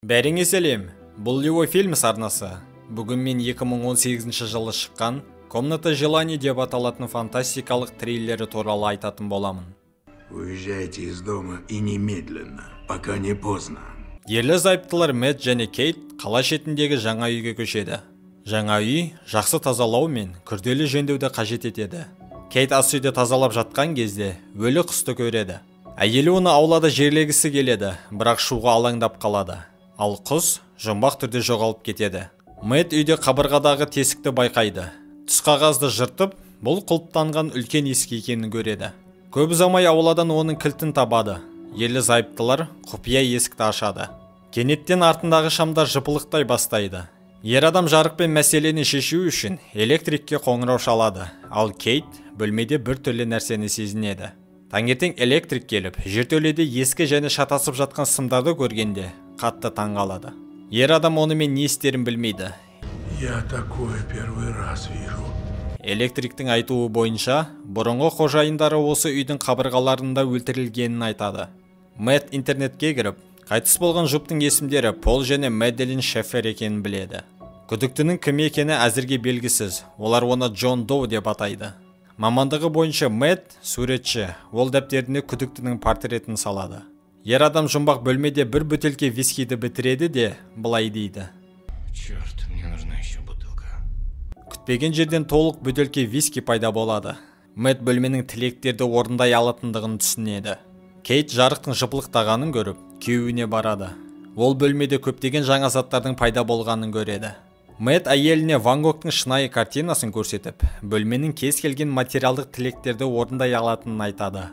Бәріңе сәлем, бұл Лео фильмс арнасы. Бүгін мен 2018 жылы шыққан «Комната желаний» деп аталатын фантастикалық триллері туралы айтатын боламын. Уезжайте из дома и немедленно, пока не поздно. Ерлі зайыптылар Мэтт және Кейт қала шетіндегі жаңа үйге көшеді. Жаңа үй жақсы тазалау мен күрделі жөндеуді қажет етеді. Кейт ас үйде тазалап жатқан кезде өлі құсты көреді. Әйелі оны аулада жерлегісі келеді, бірақ шуға алаңдап қалады. Ал құс жұмбақ түрде жоғалып кетеді. Мэтт үйде қабырғадағы тесікті байқайды. Түс қағазды жыртып, бұл құлыптанған үлкен есік екенін көреді. Көп ұзамай ауладан оның кілтін табады. Ерлі зайыптылар құпия есікті ашады. Кенеттен артындағы шамдар жыпылықтай бастайды. Ер адам жарықпен мәселені шешу үшін электрикке қоңырау шалады. Ал Кейт бөлмеде бір түрлі нәрсені сезінеді. Таңертең электрик келіп, жертөледе ескі және шатасып жатқан сымдарды көргенде қатты таңғалады. Ер адам онымен не істерін білмейді. Я такое первый раз вижу. Электриктің айтуы бойынша, бұрынғы қожайындары осы үйдің қабырғаларында өлтірілгенін айтады. Мэтт интернетке кіріп, қайтыс болған жұптың есімдері Пол және Мэдделин Шеффер екенін біледі. Күдіктінің кім екені әзірге белгісіз, олар оны Джон Доу деп атайды. Мамандығы бойынша Мэтт суретші, ол дәптеріне күдіктінің портретін салады. Ер адам жұмбақ бөлмеде бір бөтелке вискиді бітіреді де былай дейді. Черт, мне нужна еще бутылка. Күтпеген жерден толық бөтелке виски пайда болады. Мэтт бөлменің тілектерді орындай алатындығын түсінеді. Кейт жарықтың жыпылықтағанын көріп, күйеуіне барады. Ол бөлмеде көптеген жаңа заттардың пайда болғанын көреді. Мэтт әйеліне Ван Гогтың шынайы картинасын көрсетіп, бөлменің кез келген материалдық тілектерді орындай алатынын айтады.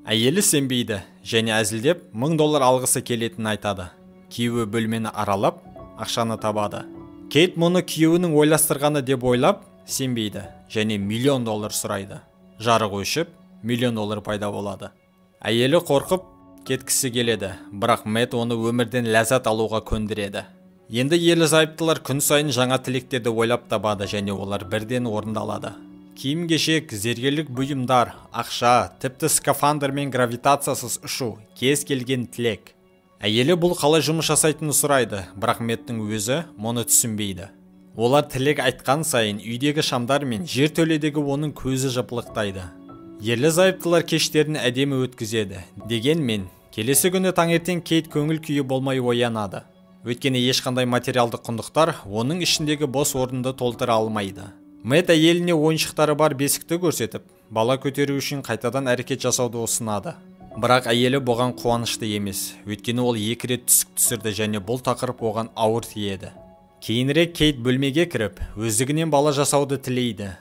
Әйелі сенбейді және әзілдеп $1000 алғысы келетінін айтады. Күйеуі бөлмені аралап, ақшаны табады. Кейт мұны күйеуінің ойластырғаны деп ойлап, сенбейді және $1,000,000 сұрайды. Жарық өшіп, $1,000,000 пайда болады. Әйелі қорқып кеткісі келеді, бірақ Мэтт оны өмірден ләззат алуға көндіреді. Енді ерлі зайыптылар күн сайын жаңа тілектерді ойлап табады және олар бірден орындалады. Киім-кешек, зергерлік бұйымдар, ақша, тіпті скафандр мен гравитациясыз ұшу, кез келген тілек. Әйелі бұл қалай жұмыс жасайтынын сұрайды, бірақ Мэттің өзі мұны түсінбейді. Олар тілек айтқан сайын үйдегі шамдар мен жертөледегі оның көзі жыпылықтайды. Ерлі зайыптылар кештерін әдемі өткізеді. Дегенмен, келесі күні таңертең Кейт көңіл күйі болмай оянады. Өйткені ешқандай материалдық құндақтар оның ішіндегі бос орынды толтыра алмайды. Мэтт әйеліне ойыншықтары бар бесікті көрсетіп, бала көтеру үшін қайтадан әрекет жасауды ұсынады. Бірақ әйелі бұған қуанышты емес, өйткені ол 2 рет түсік түсірді және бұл тақырып оған ауыр тиеді. Кейінірек Кейт бөлмеге кіріп, өздігінен бала жасауды тілейді.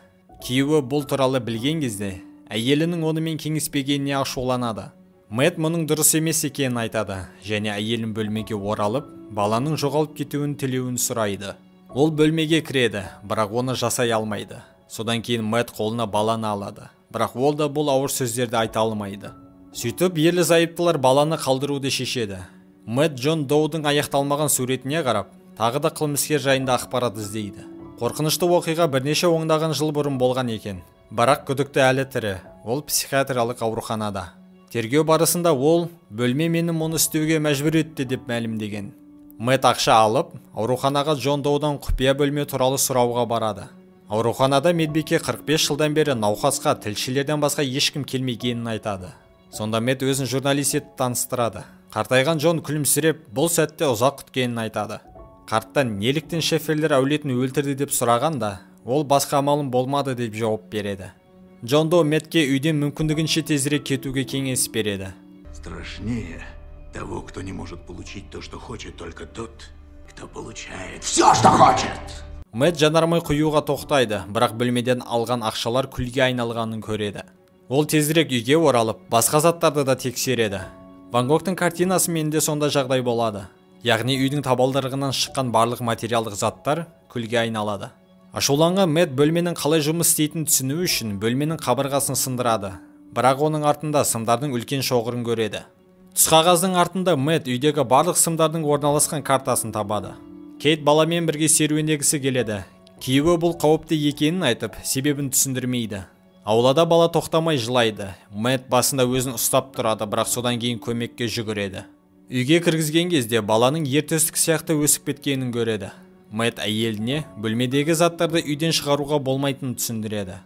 Күйеуі бұл туралы білген кезде, әйелінің онымен кеңеспегеніне ашуланады. Мэтт мұның дұрыс емес екенін айтады және әйелін бөлмеге оралып, баланың жоғалып кетуін тілеуін сұрайды. Ол бөлмеге кіреді, бірақ оны жасай алмайды. Содан кейін Мэтт қолына баланы алады, бірақ ол да бұл ауыр сөздерді айта алмайды. Сөйтіп, ерлі зайыптылар баланы қалдыруды шешеді. Мэтт Джон Доудың аяқталмаған суретіне қарап, тағы да қылмыскер жайында ақпарат іздейді. Қорқынышты оқиға бірнеше оңдаған жыл бұрын болған екен. Бірақ күдікті әлі тірі, ол психиатриялық ауруханада. Тергеу барысында ол бөлме мені мұны істеуге мәжбүр етті деп мәлімдеген. Мэтт ақша алып, ауруханаға Джон Доудан құпия бөлме туралы сұрауға барады. Ауруханада медбике 45 жылдан бері науқасқа тілшілерден басқа ешкім келмегенін айтады. Сонда Мэтт өзін журналист етіп таныстырады. Қартайған Джон күлімсіреп, бұл сәтте ұзақ күткенін айтады. Қарттан неліктен Шефферлер әулетін өлтірді деп сұрағанда, ол басқа амалым болмады деп жауап береді. Джон Доу Мэттке үйден мүмкіндігінше тезірек кетуге кеңес береді. Страшнее того, кто не может получить то, что хочет, только тот, кто получает все, что хочет. Мэтт жанармай құюға тоқтайды, бірақ бөлмеден алған ақшалар күлге айналғанын көреді. Ол тезірек үйге оралып, басқа заттарды да тексереді. Ван Гогтың картинасымен де сонда жағдай болады. Яғни үйдің табалдырығынан шыққан барлық материалдық заттар күлге айналады. Ашуланған Мэтт бөлменің қалай жұмыс істейтінін түсіну үшін бөлменің қабырғасын сындырады. Бірақ оның артында сымдардың үлкен шоғырын көреді. Түс қағаздың артында Мэтт үйдегі барлық сымдардың орналасқан картасын табады. Кейт баламен бірге серуендегісі келеді. Күйеуі бұл қауіпті екенін айтып, себебін түсіндірмейді. Аулада бала тоқтамай жылайды. Мэтт басында өзін ұстап тұрады, бірақ содан кейін көмекке жүгіреді. Үйге кіргізген кезде баланың ертөстік сияқты өсіп кеткенін көреді. Мэтт әйеліне бөлмедегі заттарды үйден шығаруға болмайтынын түсіндіреді.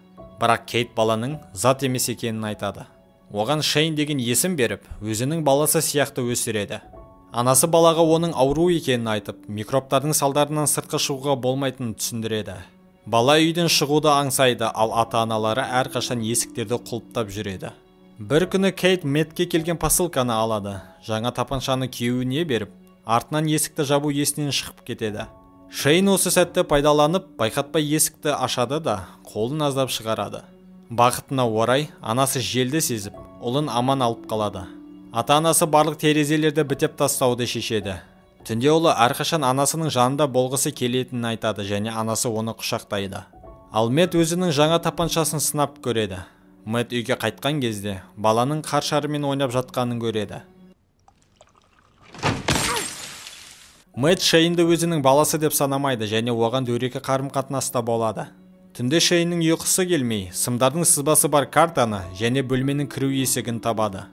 Бірақ Кейт баланың зат емес екенін айтады. Оған Шейн деген есім беріп, өзінің баласы сияқты өсіреді. Анасы балаға оның ауру екенін айтып, микробтардың салдарынан сыртқа шығуға болмайтынын түсіндіреді. Бала үйден шығуды аңсайды, ал ата-аналары әрқашан есіктерді құлыптап жүреді. Бір күні Кейт Мэттке келген посылканы алады. Жаңа тапаншаны күйеуіне беріп, артынан есікті жабу есінен шығып кетеді. Шейн осы сәтті пайдаланып, байқатпай есікті ашады да, қолын аздап шығарады. Бақытына орай, анасы желді сезіп, ұлын аман алып қалады. Ата-анасы барлық терезелерді бітеп тастауды шешеді. Түнде ұлы әрқашан анасының жанында болғысы келетінін айтады және анасы оны құшақтайды. Ал Мэтт өзінің жаңа тапаншасын сынап көреді. Мэтт үйге қайтқан кезде баланың қар шарымен ойнап жатқанын көреді. Мэтт Шейнді өзінің баласы деп санамайды және оған дөрекі қарым-қатынаста болады. Түнде Шейннің ұйқысы келмей, сымдардың сызбасы бар картаны және бөлменің кіру есігін табады.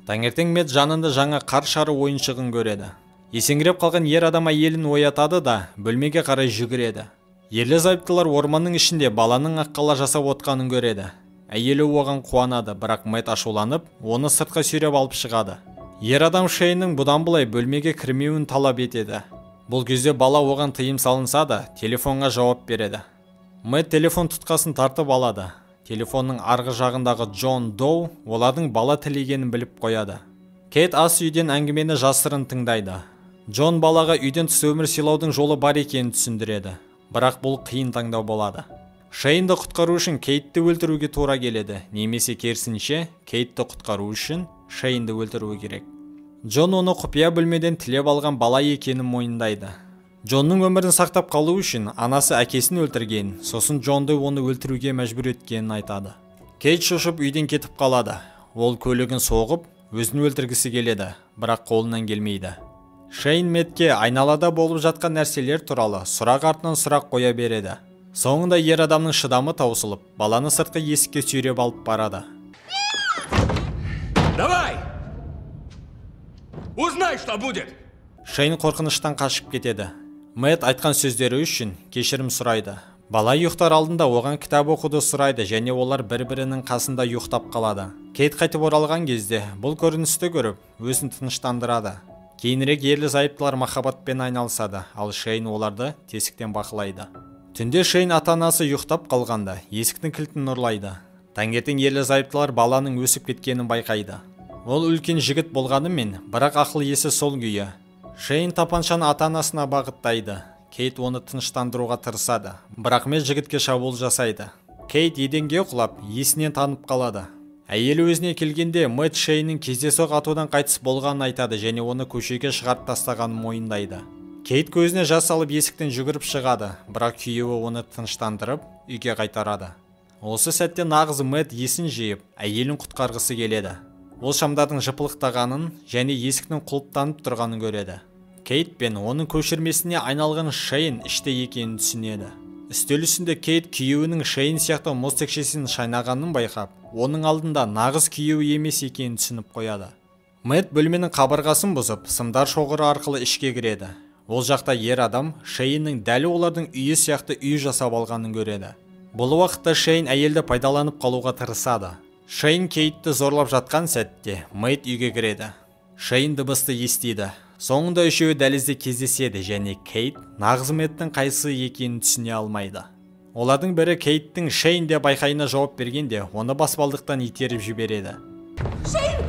Таңертең Мэтт жанында жаңа қар шары ойыншығын көреді. Есеңгіреп қалған ер адам әйелін оятады да бөлмеге қарай жүгіреді. Ерлі-зайыптылар орманның ішінде баланың аққала жасап отқанын көреді. Әйелі оған қуанады, бірақ Мэтт ашуланып, оны сыртқа сүйреп алып шығады. Ер адам Шейннің бұдан былай бөлмеге кірмеуін талап етеді. Бұл кезде бала оған тыйым салынса да, телефонға жауап береді. Мэтт телефон тұтқасын тартып алады. Телефонның арғы жағындағы Джон Доу олардың бала тілегенін біліп қояды. Кейт ас үйден әңгімені жасырын тыңдайды. Джон балаға үйден тыс өмір сыйлаудың жолы бар екенін түсіндіреді. Бірақ бұл қиын таңдау болады. Шейнді құтқару үшін Кейтті өлтіруге тура келеді, немесе керісінше Кейтті құтқару үшін Шейнді өлтіруі керек. Джон оны құпия бөлмеден тілеп алған бала екенін мойындайды. Джонның өмірін сақтап қалу үшін анасы әкесін өлтірген, сосын Джонды оны өлтіруге мәжбүр еткенін айтады. Кейт шошып үйден кетіп қалады. Ол көлігін соғып, өзін өлтіргісі келеді, бірақ қолынан келмейді. Шейн Мэттке айналада болып жатқан нәрселер туралы сұрақ артынан сұрақ қоя береді. Соңында ер адамның шыдамы таусылып, баланы сыртқы есікке сүйреп алып барады. Давай! Узнай, что будет! Шейн қорқыныштан қашып кетеді. Мэтт айтқан сөздері үшін кешірім сұрайды. Бала ұйықтар алдында оған кітап оқуды сұрайды және олар бір-бірінің қасында ұйықтап қалады. Кейт қайтып оралған кезде бұл көріністі көріп, өзін тыныштандырады. Кейінірек ерлі-зайыптылар махаббатпен айналысады, ал Шейн оларды тесіктен бақылайды. Түнде Шейн ата-анасы ұйықтап қалғанда есіктің кілтін ұрлайды. Таңертең ерлі-зайыптылар баланың өсіп кеткенін байқайды. Ол үлкен жігіт болғанымен, бірақ ақыл есі сол күйі. Шейн тапаншаны ата-анасына бағыттайды. Кейт оны тыныштандыруға тырысады, бірақ Мэтт жігітке шабуыл жасайды. Кейт еденге құлап, есінен танып қалады. Әйелі өзіне келгенде Мэтт Шейннің кездейсоқ атудан қайтыс болғанын айтады және оны көшеге шығарып тастағанын мойындайды. Кейт көзіне жас алып есіктен жүгіріп шығады, бірақ күйеуі оны тыныштандырып, үйге қайтарады. Осы сәтте нағыз Мэтт есін жиып, әйелін құтқарғысы келеді. Ол шамдардың жыпылықтағанын және есіктің құлыптанып тұрғанын көреді. Кейт пен оның көшірмесіне айналған Шейн іште екенін түсінеді. Үстел үстінде Кейт күйеуінің Шейн сияқты мұз текшесін шайнағанын байқап, оның алдында нағыз күйеуі емес екенін түсініп қояды. Мэтт бөлменің қабырғасын бұзып, сымдар шоғыры арқылы ішке кіреді. Ол жақта ер адам Шейннің дәл олардың үйі сияқты үй жасап алғанын көреді. Бұл уақытта Шейн әйелді пайдаланып қалуға тырысады. Шейн Кейтті зорлап жатқан сәтте Мэтт үйге кіреді. Шейн дыбысты естиді. Соңында үшеуі дәлізде кездеседі және Кейт нағыз Мэттің қайсысы екенін түсіне алмайды. Олардың бірі Кейттің Шейн деп айқайына жауап бергенде, оны баспалдықтан итеріп жібереді. Шейн!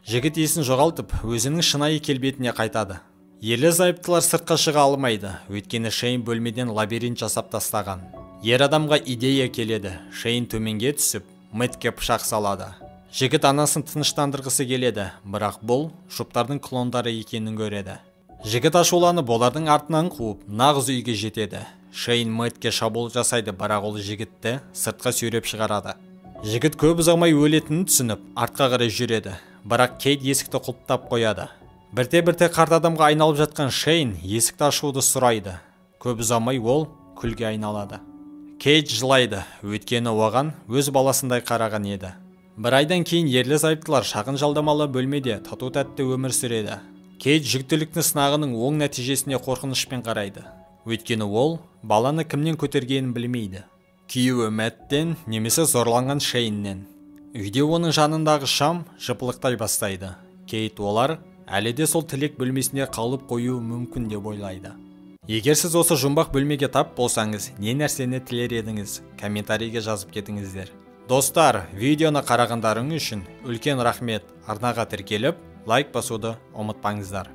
Жігіт есін жоғалтып, өзінің шынайы келбетіне қайтады. Ерлі-зайыптылар сыртқа шыға алмайды, өйткені Шейн бөлмеден лабиринт жасап тастаған. Ер адамға идея келеді. Шейн төменге түсіп, Мэттке пышақ салады. Жігіт анасын тыныштандырғысы келеді, бірақ бұл жұптардың клондары екенін көреді. Жігіт ашуланып олардың артынан қуып, нағыз үйге жетеді. Шейн Мэттке шабуыл жасайды, бірақ ол жігітті сыртқа сүйреп шығарады. Жігіт көп ұзамай өлетінін түсініп, артқа қарай жүреді, бірақ Кейт есікті құлыптап қояды. Бірте-бірте қарт адамға айналып жатқан Шейн есікті ашуды сұрайды. Көп ұзамай ол күлге айналады. Кейт жылайды, өйткені оған өз баласындай қараған еді. Bir айдан кейін ерлі зайыптылар шағын жалдамалы бөлмеде тату-тәтті өмір сүреді. Кейт жүктіліктің сынағының оң нәтижесіне қорқынышпен қарайды. Өйткені ол баланы кімнен көтергенін білмейді. Күйеуі Мэттен немесе зорланған Шейннен. Үйде оның жанындағы шам жыпылықтай бастайды. Кейт олар әлі де сол тілек бөлмесінде қалып қоюы мүмкін деп ойлайды. Егер сіз осы жұмбақ бөлмеге тап болсаңыз, не нәрсені тілер едіңіз? Комментарийге жазып кетіңіздер. Достар, видеоны қарағандарың үшін үлкен рахмет. Арнаға тіркеліп, лайк басуды ұмытпаңыздар.